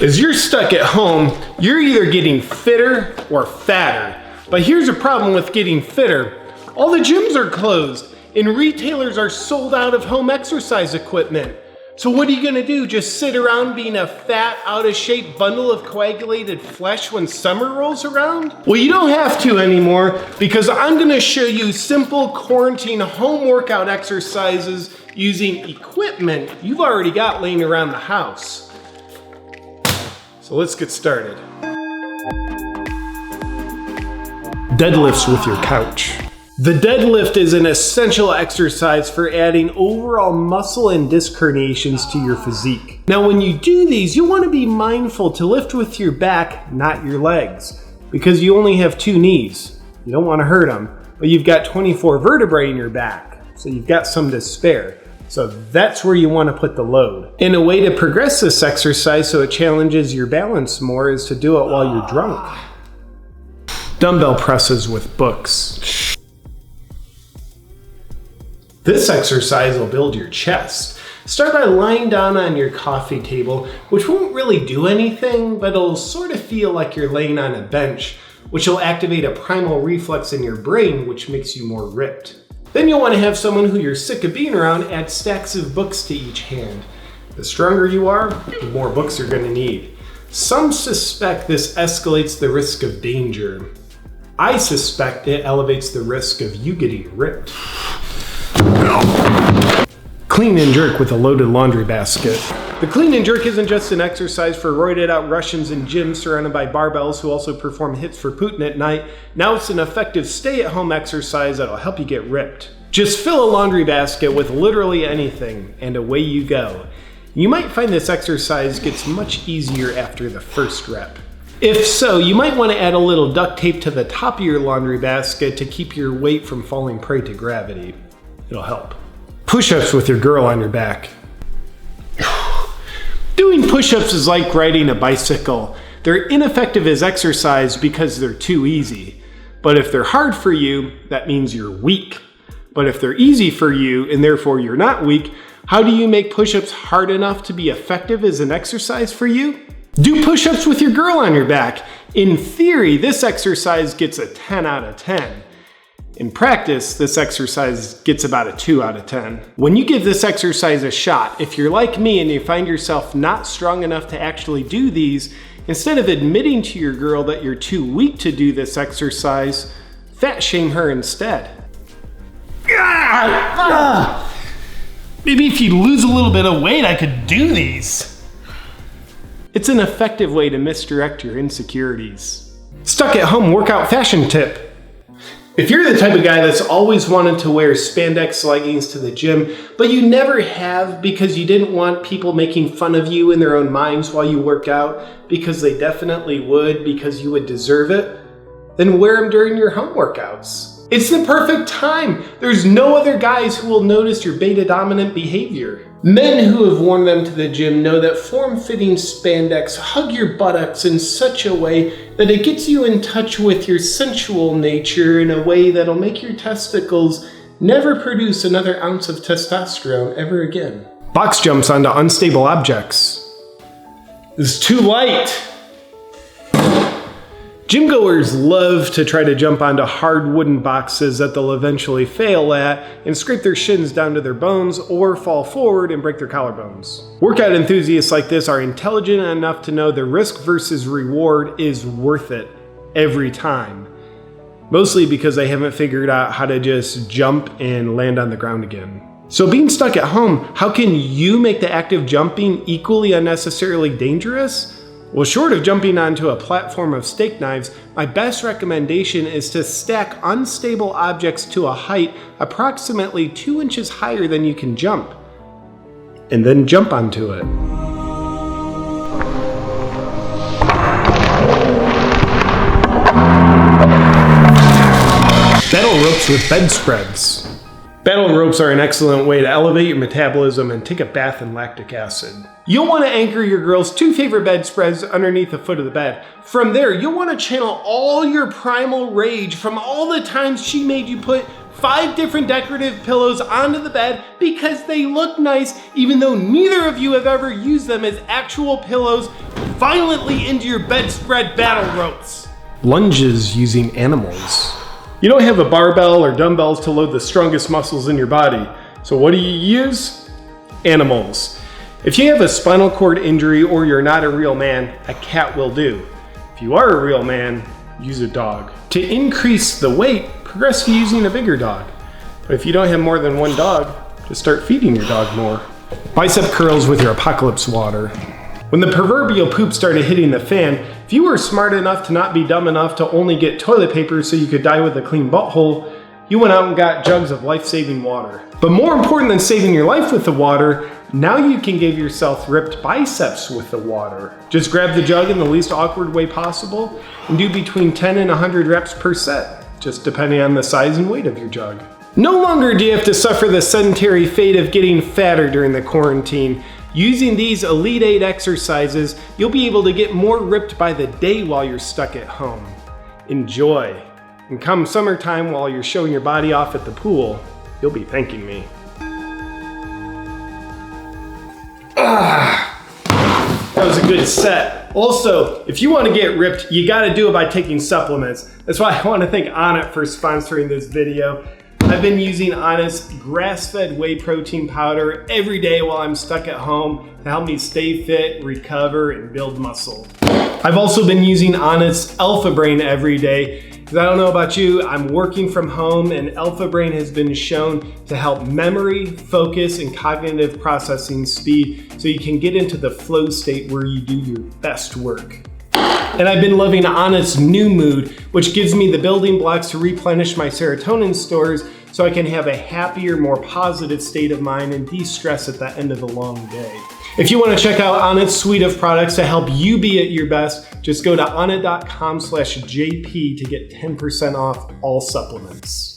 As you're stuck at home, you're either getting fitter or fatter. But here's a problem with getting fitter. All the gyms are closed and retailers are sold out of home exercise equipment. So what are you gonna do? Just sit around being a fat, out of shape bundle of coagulated flesh when summer rolls around? Well, you don't have to anymore, because I'm gonna show you simple quarantine home workout exercises using equipment you've already got laying around the house. So let's get started. Deadlifts with your couch. The deadlift is an essential exercise for adding overall muscle and disc herniations to your physique. Now when you do these, you want to be mindful to lift with your back, not your legs, because you only have 2 knees. You don't want to hurt them, but you've got 24 vertebrae in your back, so you've got some to spare. So that's where you want to put the load. And a way to progress this exercise so it challenges your balance more is to do it while you're drunk. Dumbbell presses with books. This exercise will build your chest. Start by lying down on your coffee table, which won't really do anything, but it'll sort of feel like you're laying on a bench, which will activate a primal reflex in your brain, which makes you more ripped. Then you'll want to have someone who you're sick of being around add stacks of books to each hand. The stronger you are, the more books you're going to need. Some suspect this escalates the risk of danger. I suspect it elevates the risk of you getting ripped. Clean and jerk with a loaded laundry basket. The clean and jerk isn't just an exercise for roided out Russians in gyms surrounded by barbells who also perform hits for Putin at night. Now it's an effective stay-at-home exercise that'll help you get ripped. Just fill a laundry basket with literally anything, and away you go. You might find this exercise gets much easier after the first rep. If so, you might want to add a little duct tape to the top of your laundry basket to keep your weight from falling prey to gravity. It'll help. Push-ups with your girl on your back. Doing push-ups is like riding a bicycle. They're ineffective as exercise because they're too easy. But if they're hard for you, that means you're weak. But if they're easy for you and therefore you're not weak, how do you make push-ups hard enough to be effective as an exercise for you? Do push-ups with your girl on your back. In theory, this exercise gets a 10 out of 10. In practice, this exercise gets about a 2 out of 10. When you give this exercise a shot, if you're like me and you find yourself not strong enough to actually do these, instead of admitting to your girl that you're too weak to do this exercise, fat shame her instead. Maybe if you lose a little bit of weight, I could do these. It's an effective way to misdirect your insecurities. Stuck at home workout fashion tip. If you're the type of guy that's always wanted to wear spandex leggings to the gym, but you never have because you didn't want people making fun of you in their own minds while you work out, because they definitely would, because you would deserve it, then wear them during your home workouts. It's the perfect time. There's no other guys who will notice your beta dominant behavior. Men who have worn them to the gym know that form-fitting spandex hug your buttocks in such a way that it gets you in touch with your sensual nature in a way that'll make your testicles never produce another ounce of testosterone ever again. Box jumps onto unstable objects. It's too light. Gym goers love to try to jump onto hard wooden boxes that they'll eventually fail at and scrape their shins down to their bones or fall forward and break their collarbones. Workout enthusiasts like this are intelligent enough to know the risk versus reward is worth it every time. Mostly because they haven't figured out how to just jump and land on the ground again. So being stuck at home, how can you make the act of jumping equally unnecessarily dangerous? Well, short of jumping onto a platform of steak knives, my best recommendation is to stack unstable objects to a height approximately 2 inches higher than you can jump, and then jump onto it. Battle ropes with bedspreads. Battle ropes are an excellent way to elevate your metabolism and take a bath in lactic acid. You'll want to anchor your girl's 2 favorite bedspreads underneath the foot of the bed. From there, you'll want to channel all your primal rage from all the times she made you put 5 different decorative pillows onto the bed because they look nice, even though neither of you have ever used them as actual pillows violently into your bedspread battle ropes. Lunges using animals. You don't have a barbell or dumbbells to load the strongest muscles in your body, so what do you use? Animals. If you have a spinal cord injury or you're not a real man, a cat will do. If you are a real man, use a dog. To increase the weight, progress to using a bigger dog. But if you don't have more than one dog, just start feeding your dog more. Bicep curls with your apocalypse water. When the proverbial poop started hitting the fan, if you were smart enough to not be dumb enough to only get toilet paper so you could die with a clean butthole, you went out and got jugs of life-saving water. But more important than saving your life with the water, now you can give yourself ripped biceps with the water. Just grab the jug in the least awkward way possible and do between 10 and 100 reps per set, just depending on the size and weight of your jug. No longer do you have to suffer the sedentary fate of getting fatter during the quarantine. Using these Elite 8 exercises, you'll be able to get more ripped by the day while you're stuck at home. Enjoy. And come summertime while you're showing your body off at the pool, you'll be thanking me. That was a good set. Also, if you want to get ripped, you got to do it by taking supplements. That's why I want to thank Onnit for sponsoring this video. I've been using Onnit's grass-fed whey protein powder every day while I'm stuck at home to help me stay fit, recover, and build muscle. I've also been using Onnit's Alpha Brain every day. Because I don't know about you, I'm working from home and Alpha Brain has been shown to help memory, focus, and cognitive processing speed so you can get into the flow state where you do your best work. And I've been loving Onnit's New Mood, which gives me the building blocks to replenish my serotonin stores so I can have a happier, more positive state of mind and de-stress at the end of a long day. If you want to check out Onnit's suite of products to help you be at your best, just go to onnit.com/JP to get 10% off all supplements.